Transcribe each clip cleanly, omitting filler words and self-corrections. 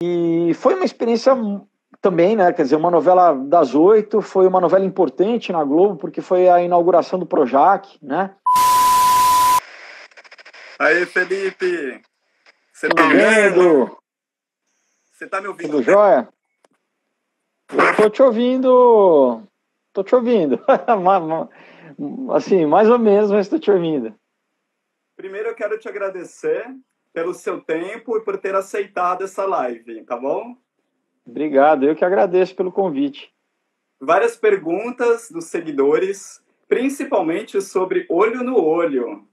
E foi uma experiência também, né? Quer dizer, uma novela das 8, foi uma novela importante na Globo, porque foi a inauguração do Projac, né? Aí, Felipe! Você Tudo bem, Edu? Você tá me ouvindo Tudo bem? jóia? Eu tô te ouvindo. Tô te ouvindo. Assim, mais ou menos, mas tô te ouvindo. Primeiro eu quero te agradecer pelo seu tempo e por ter aceitado essa live, tá bom? Obrigado, eu que agradeço pelo convite. Várias perguntas dos seguidores, principalmente sobre Olho no Olho.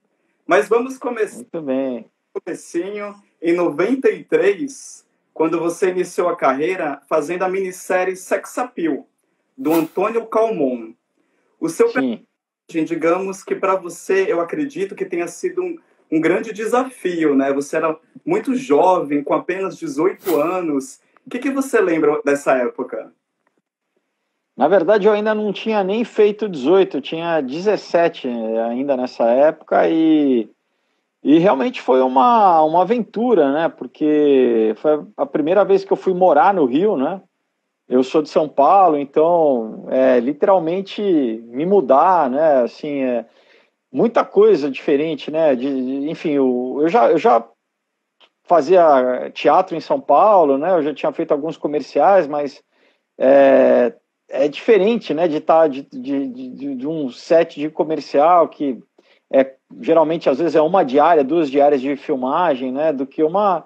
Mas vamos começar Muito bem. comecinho, em 93, quando você iniciou a carreira fazendo a minissérie Sex Appeal, do Antônio Calmon. O seu Sim. digamos que para você, eu acredito que tenha sido um grande desafio, né? Você era muito jovem, com apenas 18 anos. O que você lembra dessa época? Na verdade, eu ainda não tinha nem feito 18, eu tinha 17 ainda nessa época e realmente foi uma aventura, né? Porque foi a primeira vez que eu fui morar no Rio, né? Eu sou de São Paulo, então literalmente me mudar, né? Assim, muita coisa diferente, né? Enfim, eu já fazia teatro em São Paulo, né? Eu já tinha feito alguns comerciais, mas é, é diferente, né? De estar de um set de comercial que geralmente às vezes é uma diária, 2 diárias de filmagem, né? Do que uma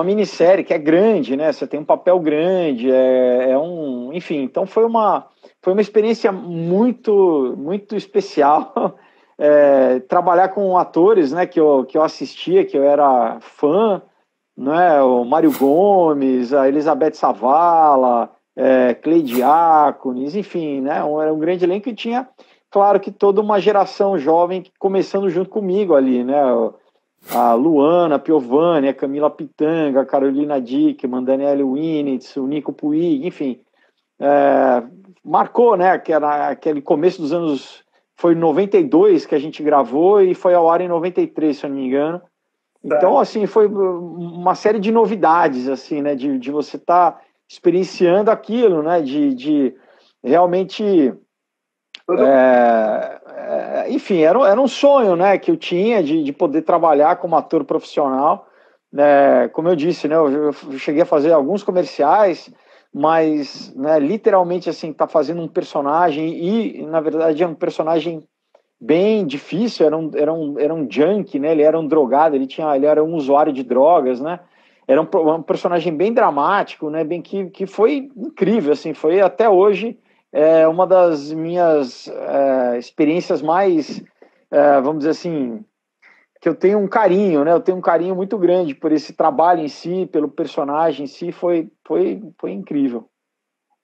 minissérie que é grande, né? Você tem um papel grande, enfim. Então foi uma experiência muito especial. Trabalhar com atores, né? Que eu assistia, que eu era fã, né? O Mário Gomes, a Elizabeth Savala, Cleide Diáconis, enfim, né? Era um grande elenco e tinha, claro, que toda uma geração jovem começando junto comigo ali, né? A Luana a Piovani, a Camila Pitanga, a Carolina Dickmann, Daniele Winitz, o Nico Puig, enfim. Marcou, né? Que era aquele começo dos anos. Foi em 92 que a gente gravou e foi ao ar em 93, se eu não me engano. Então, assim, foi uma série de novidades, assim, né? De você estar experienciando aquilo, né? De realmente. Enfim, era um sonho, né, que eu tinha de poder trabalhar como ator profissional. Como eu disse, né, eu cheguei a fazer alguns comerciais, mas, né, literalmente, assim, tá fazendo um personagem e, na verdade, é um personagem bem difícil, era um junkie, né, ele era um drogado, ele era um usuário de drogas, né, era um personagem bem dramático, né, bem que foi incrível, assim, foi até hoje uma das minhas experiências mais, vamos dizer assim, que eu tenho um carinho, né? Eu tenho um carinho muito grande por esse trabalho em si, pelo personagem em si, foi incrível.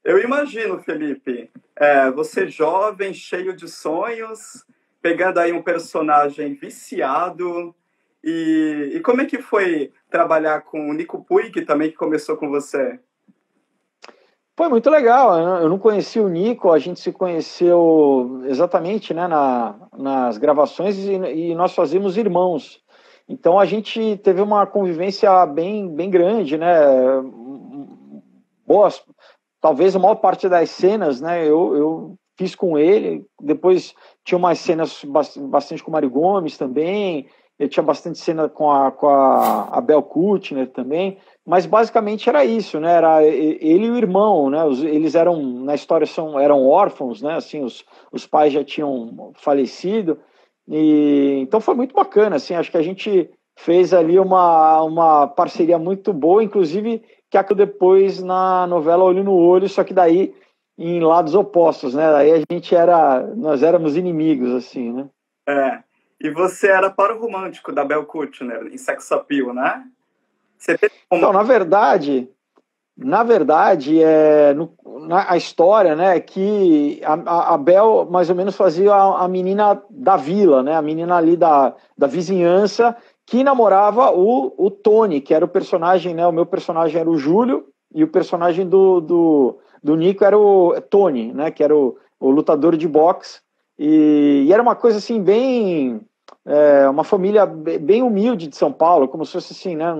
Eu imagino, Felipe, você jovem, cheio de sonhos, pegando aí um personagem viciado. E como é que foi trabalhar com o Nico Puig, também que começou com você? Foi muito legal. Eu não conheci o Nico, a gente se conheceu exatamente, né, nas gravações e nós fazíamos irmãos. Então a gente teve uma convivência bem grande, né? Boas, talvez a maior parte das cenas, né, eu fiz com ele. Depois tinha umas cenas bastante com o Mário Gomes também. Eu tinha bastante cena com a Abel Kutner também. Mas basicamente era isso, né? Era ele e o irmão, né? Eles eram na história eram órfãos, né? Assim, os pais já tinham falecido e então foi muito bacana, assim. Acho que a gente fez ali uma parceria muito boa, inclusive que acabou depois na novela Olho no Olho, só que daí em lados opostos, né? Daí nós éramos inimigos, assim, né? E você era par romântico da Bel Kutner em Sex Appeal, né? Você teve Então, na verdade, a história, né, que a Bel mais ou menos fazia a menina da vila, né, a menina ali da vizinhança, que namorava o Tony, que era o personagem, né, o meu personagem era o Júlio, e o personagem do Nico era o Tony, né, que era o lutador de boxe, e era uma coisa assim, uma família bem humilde de São Paulo, como se fosse assim, né,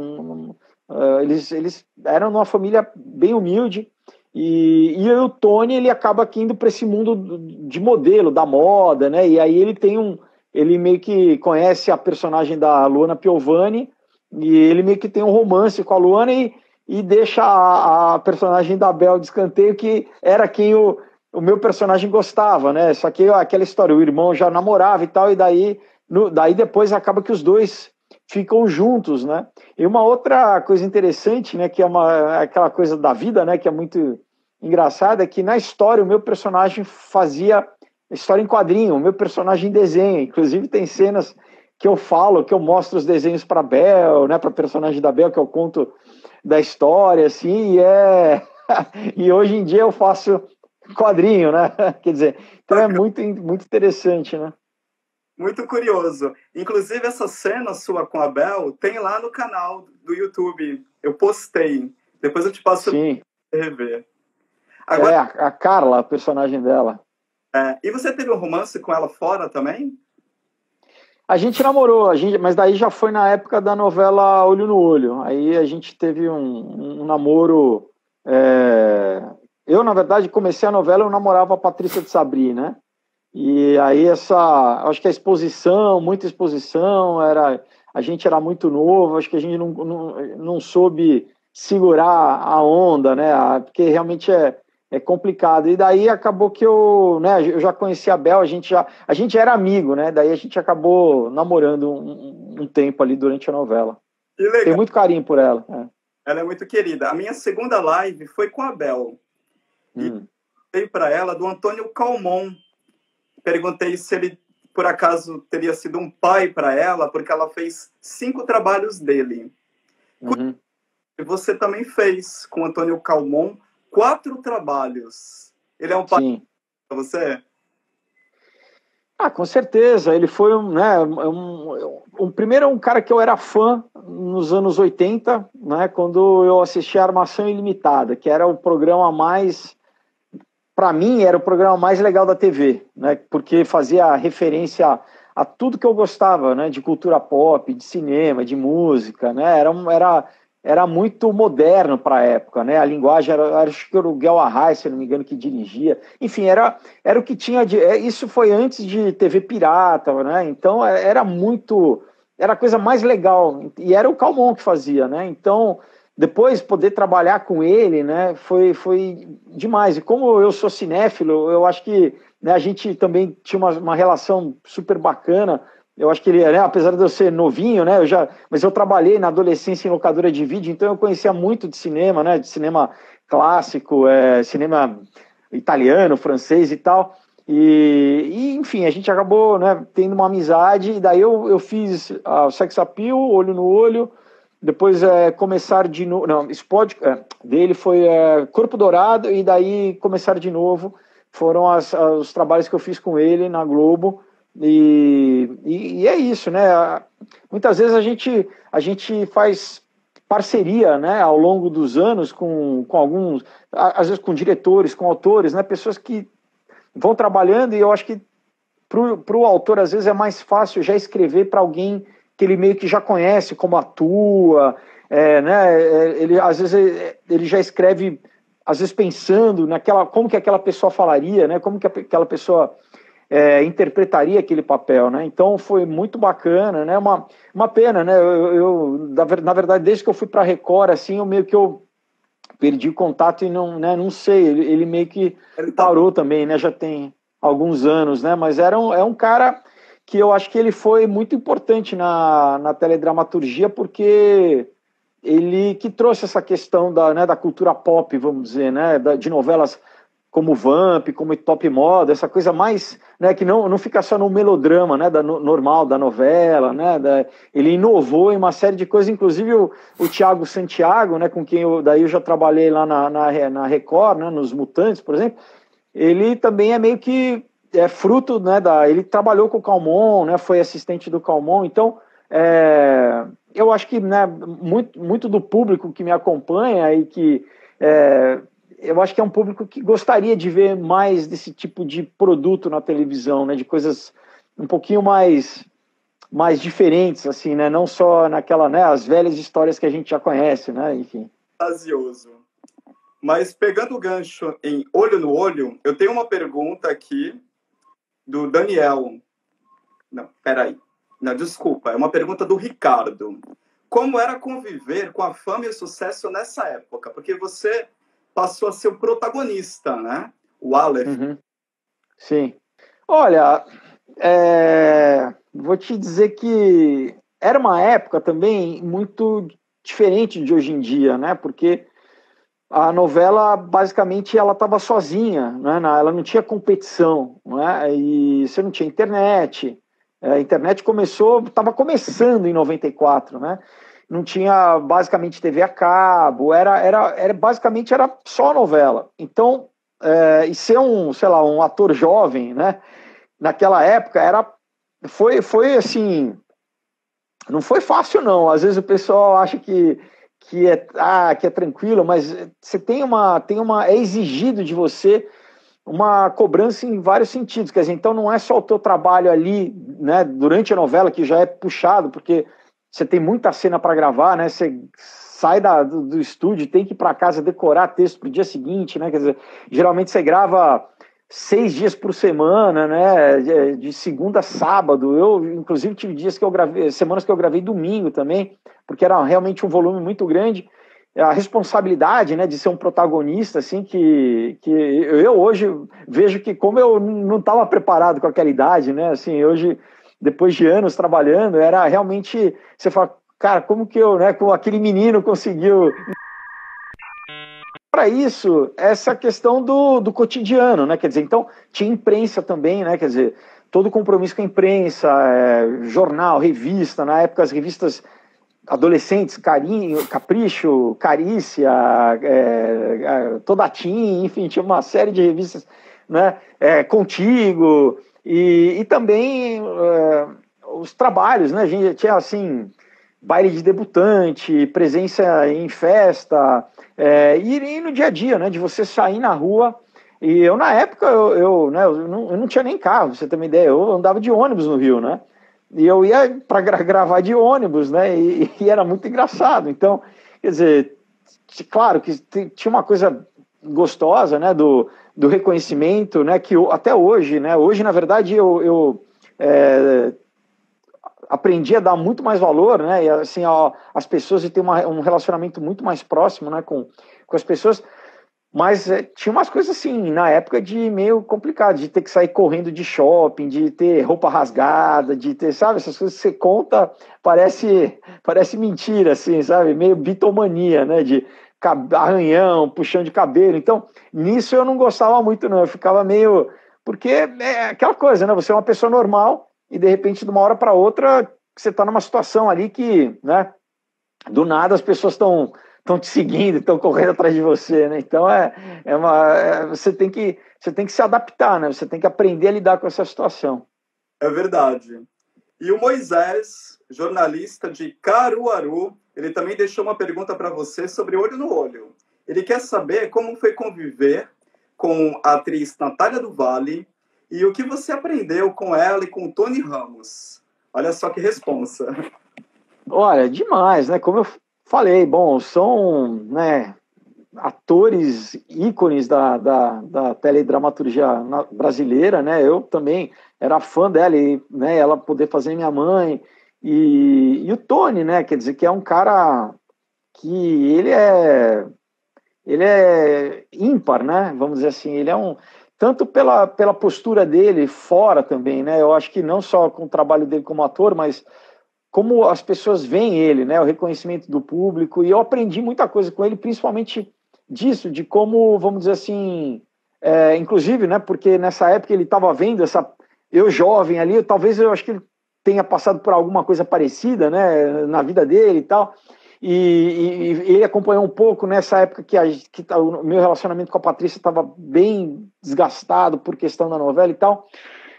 Eles eram numa família bem humilde, e o Tony, ele acaba aqui indo para esse mundo de modelo, da moda, né? E aí ele meio que conhece a personagem da Luana Piovani, e ele meio que tem um romance com a Luana e deixa a personagem da Bel de escanteio, que era quem o meu personagem gostava, né? Só que aquela história, o irmão já namorava e tal, e daí depois acaba que os dois ficam juntos, né? E uma outra coisa interessante, né, que é aquela coisa da vida, né, que é muito engraçada, é que na história o meu personagem fazia história em quadrinho, o meu personagem desenha, inclusive tem cenas que eu falo, que eu mostro os desenhos para Bel, né, para personagem da Bel, que eu conto da história, assim, e hoje em dia eu faço quadrinho, né? Quer dizer, então é muito, muito interessante, né? Muito curioso. Inclusive, essa cena sua com a Bel tem lá no canal do YouTube. Eu postei. Depois eu te passo para rever. Agora, a Carla, a personagem dela. E você teve um romance com ela fora também? A gente namorou, mas daí já foi na época da novela Olho no Olho. Aí a gente teve um namoro. Eu, na verdade, comecei a novela, eu namorava a Patrícia de Sabri, né? E aí acho que a exposição, muita exposição, a gente era muito novo, acho que a gente não soube segurar a onda, né? Porque realmente é complicado. E daí acabou que eu já conhecia a Bel, a gente já era amigo, né? Daí a gente acabou namorando um tempo ali durante a novela. Que legal. Tenho muito carinho por ela. Ela é muito querida. A minha segunda live foi com a Bel. E veio para ela do Antônio Calmon. Perguntei se ele, por acaso, teria sido um pai para ela, porque ela fez 5 trabalhos dele. Uhum. E você também fez com o Antônio Calmon 4 trabalhos. Ele é um pai para você? Com certeza. Ele foi primeiro um cara que eu era fã nos anos 80, né, quando eu assisti a Armação Ilimitada, que era o programa mais... Para mim, era o programa mais legal da TV, né, porque fazia referência a tudo que eu gostava, né, de cultura pop, de cinema, de música, né, era muito moderno para a época, né, a linguagem acho que era o Guel Arraes, se não me engano, que dirigia, enfim, era o que tinha isso foi antes de TV pirata, né, então era a coisa mais legal, e era o Calmon que fazia, né, então depois poder trabalhar com ele, né, foi demais. E como eu sou cinéfilo, eu acho que, né, a gente também tinha uma relação super bacana. Eu acho que ele, né, apesar de eu ser novinho, né, mas eu trabalhei na adolescência em locadora de vídeo, então eu conhecia muito de cinema, né, de cinema clássico, cinema italiano, francês e tal. Enfim, a gente acabou, né, tendo uma amizade, e daí eu fiz o Sex Appeal, Olho no Olho. Depois Começar de Novo. Não, dele foi Corpo Dourado, e daí Começar de Novo. Foram os trabalhos que eu fiz com ele na Globo. E é isso, né? Muitas vezes a gente faz parceria, né, ao longo dos anos com alguns, às vezes com diretores, com autores, né? Pessoas que vão trabalhando, e eu acho que para o autor, às vezes, é mais fácil já escrever para alguém que ele meio que já conhece como atua, né? Ele às vezes ele já escreve, às vezes pensando como que aquela pessoa falaria, né? Como que aquela pessoa interpretaria aquele papel, né? Então foi muito bacana, né? Uma pena, né? Na verdade, desde que eu fui para a Record, assim, eu perdi o contato e não sei, ele meio que parou também, né? Já tem alguns anos, né? Mas é um cara que eu acho que ele foi muito importante na teledramaturgia, porque ele que trouxe essa questão da cultura pop, vamos dizer, né, de novelas como Vamp, como Top Moda, essa coisa mais, né, que não fica só no melodrama, né, normal da novela, né, ele inovou em uma série de coisas, inclusive o Thiago Santiago, né, com quem eu já trabalhei lá na Record, né, nos Mutantes, por exemplo, ele também é meio que fruto, né, ele trabalhou com o Calmon, né, foi assistente do Calmon, então eu acho que, né, muito do público que me acompanha e que eu acho que é um público que gostaria de ver mais desse tipo de produto na televisão, né, de coisas um pouquinho mais mais diferentes, assim, né? Não só naquela, né? As velhas histórias que a gente já conhece, né? Enfim. Fantasioso. Mas pegando o gancho em Olho no Olho, eu tenho uma pergunta aqui do Daniel. Não, peraí. Não, desculpa, é uma pergunta do Ricardo. Como era conviver com a fama e o sucesso nessa época? Porque você passou a ser o protagonista, né? O Aleph. Uhum. Sim. Olha, vou te dizer que era uma época também muito diferente de hoje em dia, né? Porque a novela, basicamente, ela estava sozinha, né? Ela não tinha competição, né? E você não tinha internet. A internet estava começando em 94, né? Não tinha, basicamente, TV a cabo, basicamente era só novela. Então, e ser sei lá, um ator jovem, né? Naquela época, foi assim, não foi fácil, não. Às vezes o pessoal acha que é tranquilo, mas você é exigido de você uma cobrança em vários sentidos. Quer dizer, então não é só o teu trabalho ali, né, durante a novela, que já é puxado, porque você tem muita cena para gravar, né? Você sai do estúdio, tem que ir para casa decorar texto para o dia seguinte, né? Quer dizer, geralmente você grava 6 dias por semana, né? De segunda a sábado. Eu, inclusive, tive semanas que eu gravei domingo também, porque era realmente um volume muito grande. A responsabilidade, né, de ser um protagonista, assim, que eu hoje vejo que, como eu não estava preparado com aquela idade, né, assim, hoje, depois de anos trabalhando, era realmente, você fala, cara, como que eu, né, com aquele menino conseguiu. Para isso, essa questão do cotidiano, né, quer dizer, então, tinha imprensa também, né, quer dizer, todo compromisso com a imprensa, jornal, revista, na época as revistas adolescentes, Carinho, Capricho, Carícia, Todatim, enfim, tinha uma série de revistas, né, Contigo, e também os trabalhos, né, a gente tinha, assim, baile de debutante, presença em festa, e no dia a dia, né, de você sair na rua. E eu, na época, né, eu não tinha nem carro, pra você ter uma ideia, eu andava de ônibus no Rio, né, e eu ia para gravar de ônibus, né? E era muito engraçado. Então, quer dizer, claro que tinha uma coisa gostosa, né? Do reconhecimento, né? Que até hoje, né? Hoje, na verdade, eu aprendi a dar muito mais valor, né? E assim, as pessoas, e ter um relacionamento muito mais próximo, né? Com as pessoas. Mas tinha umas coisas assim, na época, de meio complicado, de ter que sair correndo de shopping, de ter roupa rasgada, de ter, sabe, essas coisas que você conta, parece mentira, assim, sabe, meio bitomania, né, de arranhão, puxão de cabelo. Então, nisso eu não gostava muito, não, eu ficava meio, porque é aquela coisa, né, você é uma pessoa normal e, de repente, de uma hora para outra, você está numa situação ali que, né, do nada as pessoas estão te seguindo, estão correndo atrás de você, né? Então você tem que se adaptar, né? Você tem que aprender a lidar com essa situação. É verdade. E o Moisés, jornalista de Caruaru, ele também deixou uma pergunta para você sobre Olho no Olho. Ele quer saber como foi conviver com a atriz Natália do Vale e o que você aprendeu com ela e com o Tony Ramos. Olha só que responsa. Olha, demais, né? Como eu falei, bom, são, né, atores ícones da teledramaturgia brasileira, né? Eu também era fã dela, e, né, ela poder fazer minha mãe. E o Tony, né? Quer dizer, que é um cara que ele é ímpar, né? Vamos dizer assim, ele é tanto pela postura dele fora também, né? Eu acho que não só com o trabalho dele como ator, mas como as pessoas veem ele, né? O reconhecimento do público. E eu aprendi muita coisa com ele, principalmente disso, de como, vamos dizer assim, inclusive, né? Porque nessa época ele estava vendo eu jovem ali, talvez eu acho que ele tenha passado por alguma coisa parecida, né? Na vida dele e tal. E ele acompanhou um pouco nessa época que o meu relacionamento com a Patrícia estava bem desgastado por questão da novela e tal.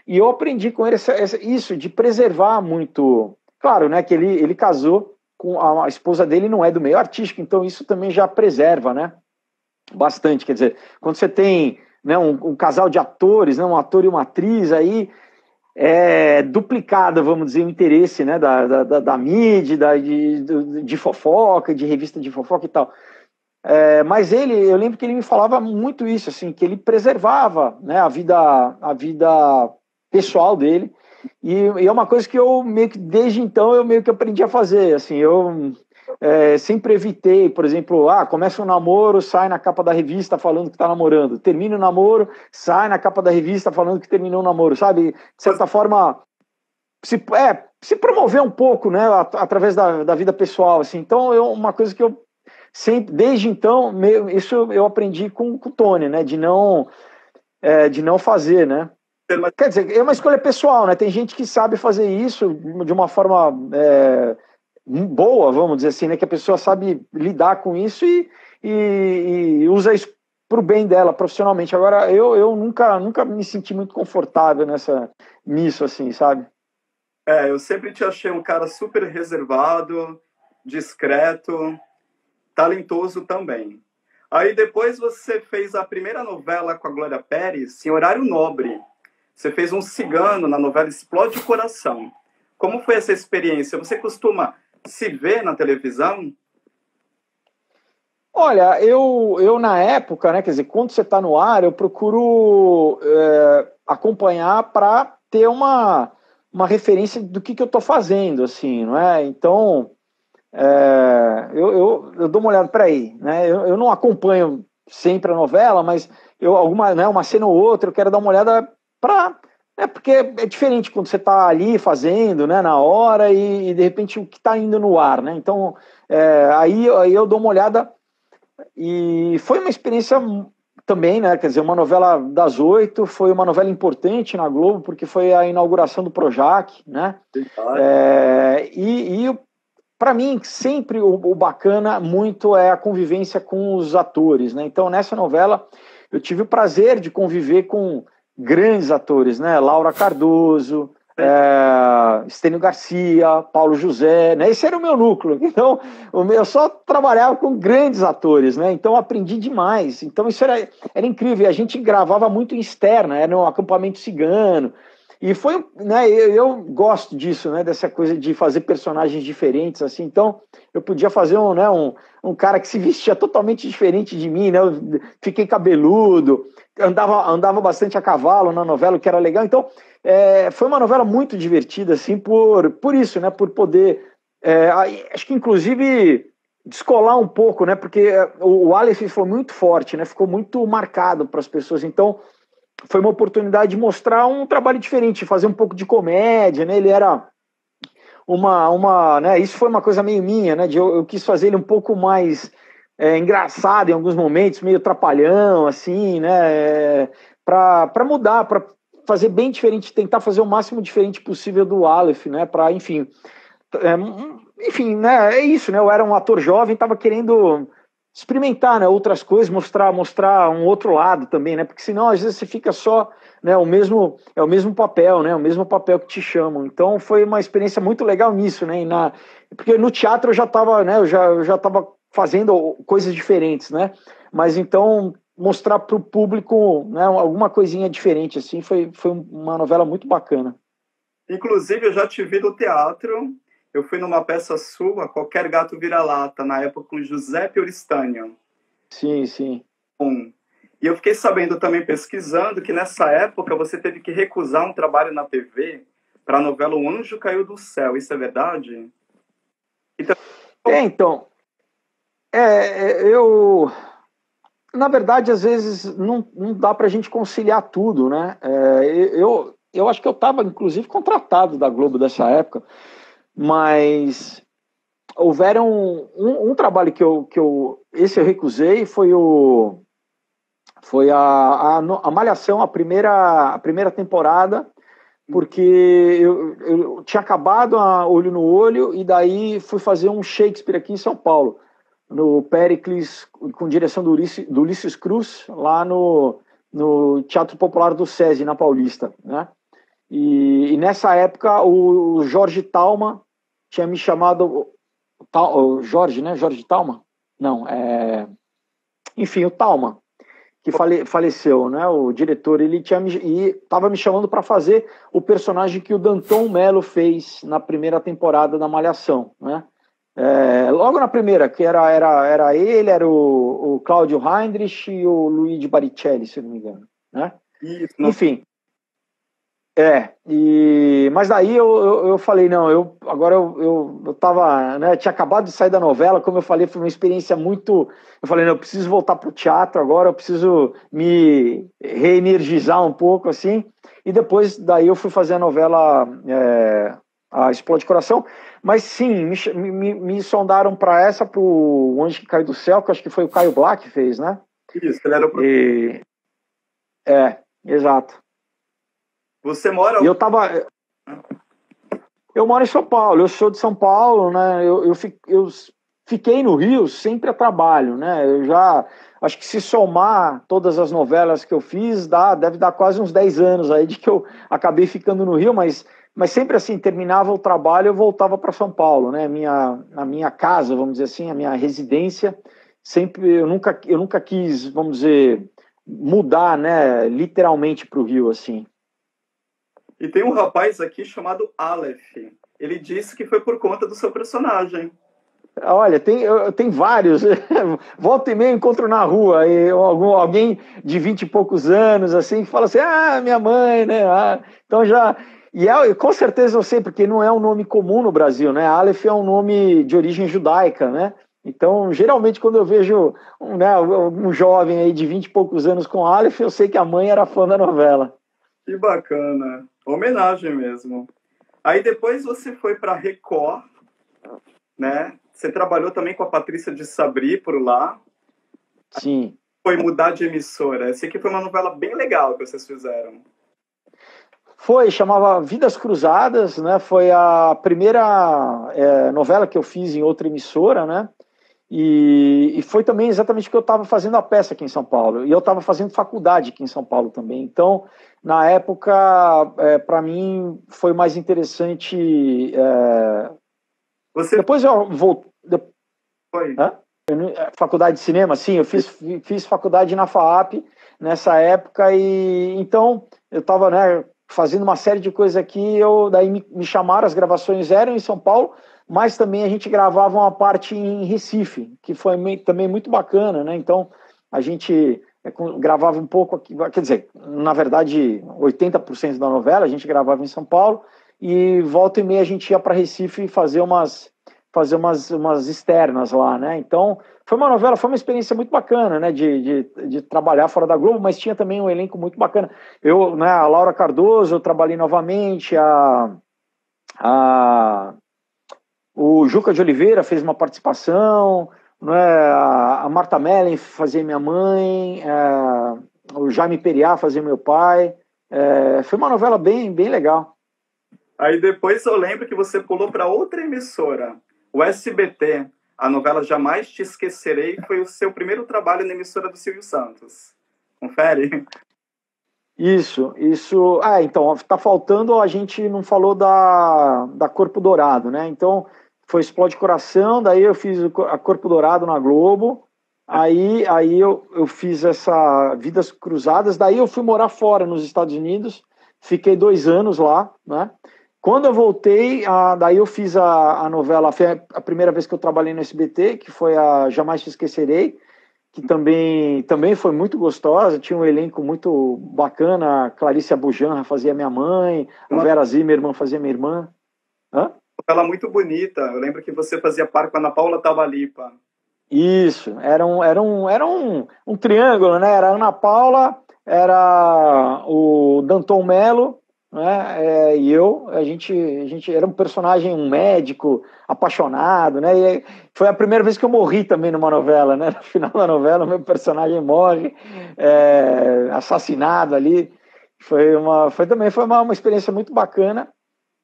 E eu aprendi com ele isso, de preservar muito. Claro, né, que ele casou com a esposa dele, não é do meio artístico, então isso também já preserva, né, bastante. Quer dizer, quando você tem, né, um casal de atores, né, um ator e uma atriz, aí é duplicada, vamos dizer, o interesse, né, da mídia, de fofoca, de revista de fofoca e tal. Mas eu lembro que ele me falava muito isso, assim, que ele preservava, né, a vida pessoal dele, e é uma coisa que eu meio que, desde então, eu meio que aprendi a fazer, assim, eu sempre evitei, por exemplo, começa um namoro, sai na capa da revista falando que tá namorando, termina o namoro, sai na capa da revista falando que terminou o namoro, sabe? De certa forma, se promover um pouco, né, através da vida pessoal, assim. Então, uma coisa que eu sempre, desde então, isso eu aprendi com o Tony, né, de não fazer, né. Quer dizer, é uma escolha pessoal, né? Tem gente que sabe fazer isso de uma forma boa, vamos dizer assim, né? Que a pessoa sabe lidar com isso e usa isso para o bem dela profissionalmente. Agora, eu nunca me senti muito confortável nisso, assim, sabe? Eu sempre te achei um cara super reservado, discreto, talentoso também. Aí depois você fez a primeira novela com a Glória Pérez, em horário nobre. Você fez um cigano na novela Explode o Coração. Como foi essa experiência? Você costuma se ver na televisão? Olha, eu na época, né, quer dizer, quando você está no ar, eu procuro acompanhar para ter uma referência do que eu estou fazendo, assim, não é? Então, eu dou uma olhada, peraí, né? Eu não acompanho sempre a novela, mas uma cena ou outra, eu quero dar uma olhada para. Porque é diferente quando você está ali fazendo, né, na hora, e de repente o que está indo no ar, né? Então, aí eu dou uma olhada, e foi uma experiência também, né? Quer dizer, uma novela das 8, foi uma novela importante na Globo, porque foi a inauguração do Projac, né? E para mim, sempre o bacana muito é a convivência com os atores, né? Então, nessa novela, eu tive o prazer de conviver com grandes atores, né? Laura Cardoso, Estênio Garcia, Paulo José, né? Esse era o meu núcleo. Então, eu só trabalhava com grandes atores, né? Então, eu aprendi demais. Então, isso era incrível. A gente gravava muito em externa, era no acampamento cigano. E foi, né, eu gosto disso, né, dessa coisa de fazer personagens diferentes, assim. Então, eu podia fazer um cara que se vestia totalmente diferente de mim, né? Eu fiquei cabeludo, andava bastante a cavalo na novela, o que era legal. Então, foi uma novela muito divertida, assim, por isso, né, por poder, acho que inclusive descolar um pouco, né, porque o Aleph foi muito forte, né, ficou muito marcado para as pessoas. Então, foi uma oportunidade de mostrar um trabalho diferente, fazer um pouco de comédia, né? Ele era né? Isso foi uma coisa meio minha, né? Eu quis fazer ele um pouco mais engraçado em alguns momentos, meio trapalhão, assim, né? Para mudar, para fazer bem diferente, tentar fazer o máximo diferente possível do Aleph, né? Para, enfim, né? É isso, né? Eu era um ator jovem, estava querendo experimentar, né, outras coisas, mostrar um outro lado também, né? Porque senão às vezes você fica só, né, o mesmo papel, né? O mesmo papel que te chamam. Então foi uma experiência muito legal nisso, né? Porque no teatro eu já estava, né? Eu já estava fazendo coisas diferentes, né? Mas então mostrar para o público, né, alguma coisinha diferente assim, foi uma novela muito bacana. Inclusive, eu já te vi no teatro. Eu fui numa peça sua, Qualquer Gato Vira-Lata, na época com Giuseppe Oristânio. Sim, sim. E eu fiquei sabendo também, pesquisando, que nessa época você teve que recusar um trabalho na TV para a novela O Anjo Caiu do Céu. Isso é verdade? Então, eu... Na verdade, às vezes, não dá para a gente conciliar tudo, né? Eu acho que eu estava, inclusive, contratado da Globo dessa época, mas houveram um trabalho esse eu recusei, foi a Malhação, a primeira temporada, porque eu tinha acabado a Olho no Olho e daí fui fazer um Shakespeare aqui em São Paulo, no Péricles, com direção do Ulisses Cruz, lá no Teatro Popular do SESI, na Paulista, né? E nessa época o Jorge Talma tinha me chamado, o Jorge, né? Jorge Talma? Não, enfim, o Talma, que faleceu, né? O diretor, ele estava me chamando para fazer o personagem que o Danton Mello fez na primeira temporada da Malhação, né? Logo na primeira, que era ele, era o Cláudio Heinrich e o Luigi Baricelli, se não me engano, né? Isso, Enfim, mas daí eu falei, não, eu tava, né, tinha acabado de sair da novela, como eu falei, foi uma experiência muito, eu falei, não, eu preciso voltar pro teatro agora, eu preciso me reenergizar um pouco, assim, e depois daí eu fui fazer a novela A Explode Coração, mas sim, me sondaram para pro Anjo que Caiu do Céu, que eu acho que foi o Caio Black que fez, né? isso, ele era o... Exato. Você mora... Eu moro em São Paulo, eu sou de São Paulo, né? Eu fiquei no Rio sempre a trabalho, né? Eu já acho que se somar todas as novelas que eu fiz, deve dar quase uns 10 anos aí de que eu acabei ficando no Rio, mas sempre assim, terminava o trabalho, eu voltava para São Paulo, né? A minha casa, vamos dizer assim, a minha residência, sempre eu nunca quis, vamos dizer, mudar, né, literalmente para o Rio, assim. E tem um rapaz aqui chamado Aleph. Ele disse que foi por conta do seu personagem. Olha, tem vários. Volta e meia encontro na rua e alguém de 20 e poucos anos, assim, que fala assim, minha mãe, né? Então já... E com certeza eu sei, porque não é um nome comum no Brasil, né? Aleph é um nome de origem judaica, né? Então, geralmente, quando eu vejo um jovem aí de 20 e poucos anos com Aleph, eu sei que a mãe era fã da novela. Que bacana. Homenagem mesmo. Aí depois você foi para Record, né? Você trabalhou também com a Patrícia de Sabri por lá. Sim. Foi mudar de emissora. Essa aqui foi uma novela bem legal que vocês fizeram. Chamava Vidas Cruzadas, né? Foi a primeira novela que eu fiz em outra emissora, né? E foi também exatamente que eu estava fazendo a peça aqui em São Paulo. E eu estava fazendo faculdade aqui em São Paulo também. Então, na época, para mim, foi mais interessante. Depois eu voltei. Foi. Faculdade de cinema, sim, eu fiz faculdade na FAAP nessa época. E então eu estava, né, fazendo uma série de coisas aqui. Daí me chamaram, as gravações eram em São Paulo, mas também a gente gravava uma parte em Recife, que foi também muito bacana, né? Então a gente gravava um pouco aqui, quer dizer, na verdade 80% da novela a gente gravava em São Paulo e volta e meia a gente ia para Recife fazer umas externas lá, né? Então foi uma experiência muito bacana, né? De trabalhar fora da Globo, mas tinha também um elenco muito bacana. Né, a Laura Cardoso, eu trabalhei novamente, o Juca de Oliveira fez uma participação, né, a Marta Mellen fazia minha mãe, o Jaime Periá fazia meu pai. Foi uma novela bem, bem legal. Aí depois eu lembro que você pulou para outra emissora, o SBT. A novela Jamais Te Esquecerei foi o seu primeiro trabalho na emissora do Silvio Santos. Confere? Isso. Então, tá faltando, a gente não falou da Corpo Dourado, né? Então, foi Explode Coração, daí eu fiz a Corpo Dourado na Globo, aí eu fiz essa Vidas Cruzadas, daí eu fui morar fora nos Estados Unidos, fiquei 2 anos lá, né? Quando eu voltei, daí eu fiz a novela, foi a primeira vez que eu trabalhei no SBT, que foi a Jamais Te Esquecerei, que também foi muito gostosa, tinha um elenco muito bacana, a Clarice Abujanra fazia minha mãe, a Vera Zimmermann fazia minha irmã. Ela muito bonita, eu lembro que você fazia par com a Ana Paula Tavalipa. Isso, era um triângulo, né? Era a Ana Paula, era o Danton Mello, né? E a gente era um personagem, um médico apaixonado, né? E foi a primeira vez que eu morri também numa novela, né? No final da novela, o meu personagem morre, assassinado ali. Foi uma experiência muito bacana.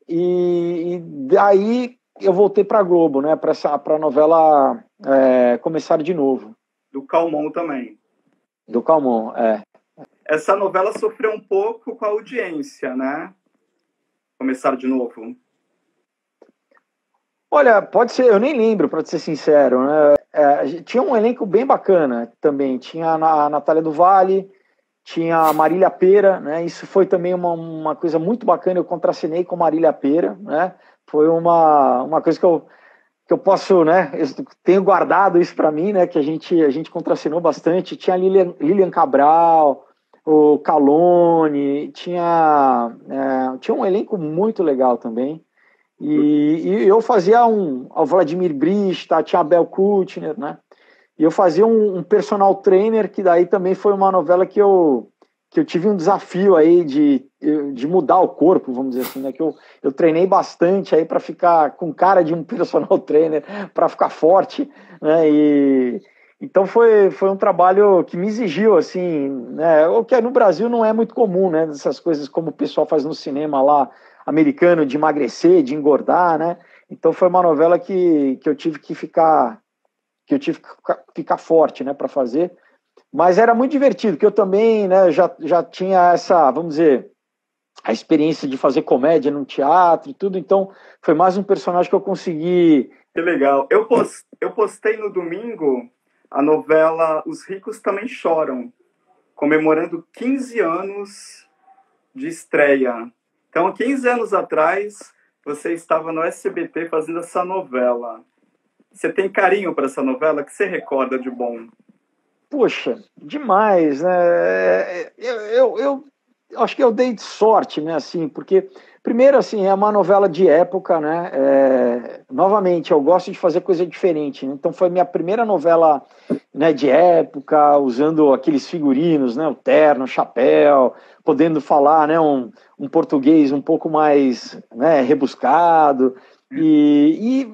E daí eu voltei para a Globo, né? Para a novela Começar de Novo. Do Calmon também. Do Calmon, Essa novela sofreu um pouco com a audiência, né? Começar de Novo. Olha, pode ser, eu nem lembro, para ser sincero, né? tinha um elenco bem bacana também. Tinha a Natália do Vale, tinha a Marília Pêra, né? Isso foi também uma coisa muito bacana. Eu contracenei com Marília Pêra, né? Foi uma coisa que eu posso, né? Eu tenho guardado isso para mim, né? Que a gente contracenou bastante. Tinha a Lilian Cabral, o Calone, tinha um elenco muito legal também. E eu fazia o Vladimir Brista, tinha a Bel Kutner, né? E eu fazia um personal trainer, que daí também foi uma novela que eu tive um desafio aí de mudar o corpo, vamos dizer assim, né? Que eu treinei bastante aí para ficar com cara de um personal trainer, para ficar forte, né? Então foi um trabalho que me exigiu, assim, né? O que no Brasil não é muito comum, né? Essas coisas como o pessoal faz no cinema lá, americano, de emagrecer, de engordar, né? Então foi uma novela que eu tive que ficar forte, né, para fazer. Mas era muito divertido, que eu também, né, já tinha essa, vamos dizer, a experiência de fazer comédia no teatro e tudo, então foi mais um personagem que eu consegui. Que legal. Eu postei no domingo a novela Os Ricos Também Choram, comemorando 15 anos de estreia. Então, 15 anos atrás, você estava no SBT fazendo essa novela. Você tem carinho para essa novela? O que você recorda de bom? Poxa, demais, né? Eu acho que eu dei sorte, né? Assim, porque primeiro, assim, é uma novela de época, né? Novamente, eu gosto de fazer coisa diferente, né? Então foi minha primeira novela, né, de época, usando aqueles figurinos, né? O terno, o chapéu, podendo falar, né? Um português um pouco mais, né, rebuscado. E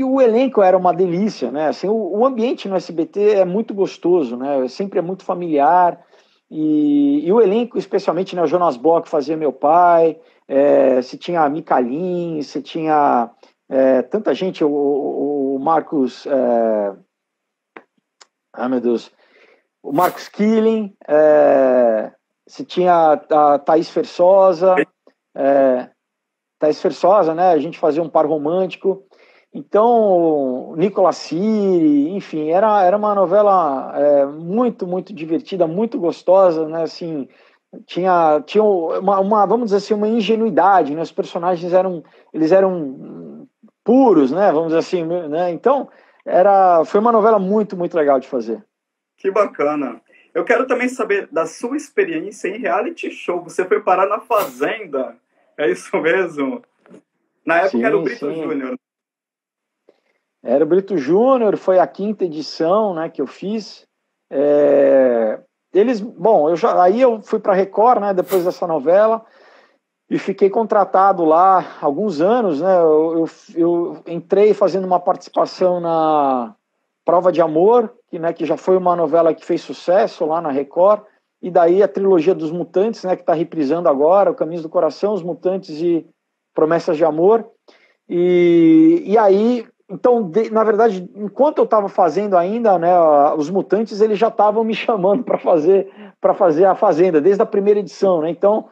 o elenco era uma delícia, né? Assim, o ambiente no SBT é muito gostoso, né? Sempre é muito familiar. E o elenco, especialmente, né? O Jonas Bock fazia meu pai, você tinha a Micalin, você tinha tanta gente, o Marcos. Ai, meu Deus. O Marcos Killing, você tinha a Thaís Versosa. Thaís Versosa, né? A gente fazia um par romântico. Então, Nicolas Siri, enfim, era uma novela muito, muito divertida, muito gostosa, né? Assim, tinha vamos dizer assim, uma ingenuidade, né? Os personagens eles eram puros, né? Vamos dizer assim, né? Então, foi uma novela muito, muito legal de fazer. Que bacana. Eu quero também saber da sua experiência em reality show. Você foi parar na Fazenda? É isso mesmo? Na época era o Sim, Brito sim. Júnior. Era o Brito Júnior, foi a quinta edição, né, que eu fiz. Bom, aí eu fui para a Record, né, depois dessa novela, e fiquei contratado lá alguns anos, né. Eu entrei fazendo uma participação na Prova de Amor, que já foi uma novela que fez sucesso lá na Record, e daí a trilogia dos Mutantes, né, que está reprisando agora, O Caminho do Coração, Os Mutantes e Promessas de Amor. E aí, então, na verdade, enquanto eu estava fazendo ainda, né, os Mutantes, eles já estavam me chamando para fazer a Fazenda, desde a primeira edição, né? Então,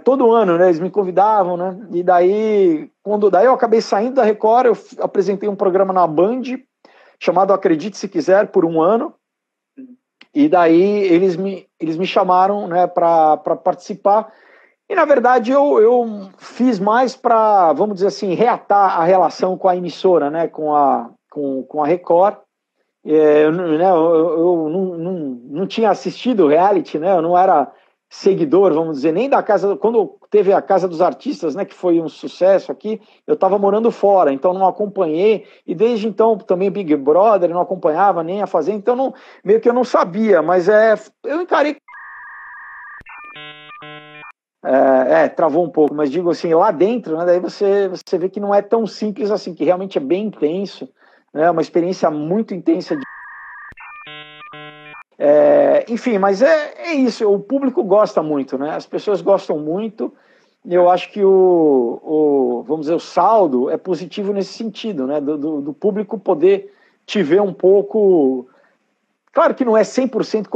todo ano, né, eles me convidavam, né? E daí, daí eu acabei saindo da Record, eu apresentei um programa na Band, chamado Acredite Se Quiser, por um ano. E daí eles me chamaram, né, para participar. E, na verdade, eu fiz mais para, vamos dizer assim, reatar a relação com a emissora, né, com a Record. Eu não tinha assistido o reality, né, eu não era seguidor, vamos dizer, nem da Casa... Quando teve a Casa dos Artistas, né, que foi um sucesso aqui, eu estava morando fora, então não acompanhei. E desde então, também Big Brother, não acompanhava nem a Fazenda, então meio que eu não sabia, mas eu encarei... travou um pouco, mas digo assim, lá dentro, né, daí você vê que não é tão simples assim, que realmente é bem intenso, né, uma experiência muito intensa. Enfim, mas é isso, o público gosta muito, né, as pessoas gostam muito, e eu acho que vamos dizer, o saldo é positivo nesse sentido, né, do público poder te ver um pouco. Claro que não é 100%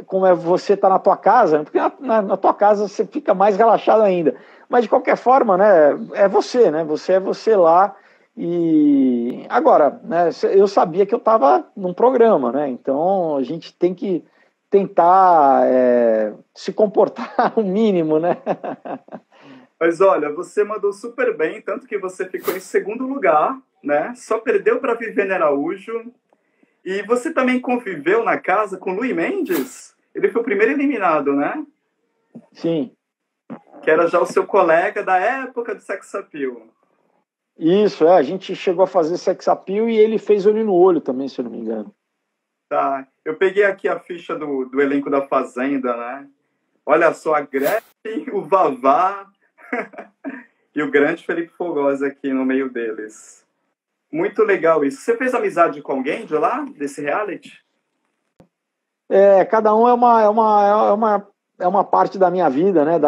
como é você estar na tua casa, porque na tua casa você fica mais relaxado ainda. Mas, de qualquer forma, né, é você, né? Você é você lá. E agora, né, eu sabia que eu estava num programa, né? Então a gente tem que tentar se comportar o mínimo, né? Mas olha, você mandou super bem, tanto que você ficou em segundo lugar, né? Só perdeu para Viviane Araújo. E você também conviveu na casa com Luís Mendes? Ele foi o primeiro eliminado, né? Sim. Que era já o seu colega da época do Sex Appeal. Isso, a gente chegou a fazer sex appeal e ele fez olho no olho também, se eu não me engano. Tá, eu peguei aqui a ficha do elenco da Fazenda, né? Olha só, a Gretchen, o Vavá e o grande Felipe Fogosi aqui no meio deles. Muito legal isso. Você fez amizade com alguém de lá, desse reality? Cada um é uma parte da minha vida, né?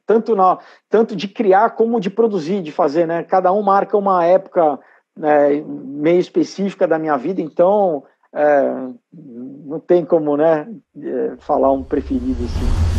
Tanto de criar como de produzir, de fazer, né? Cada um marca uma época, né, meio específica da minha vida, então não tem como, né, falar um preferido assim.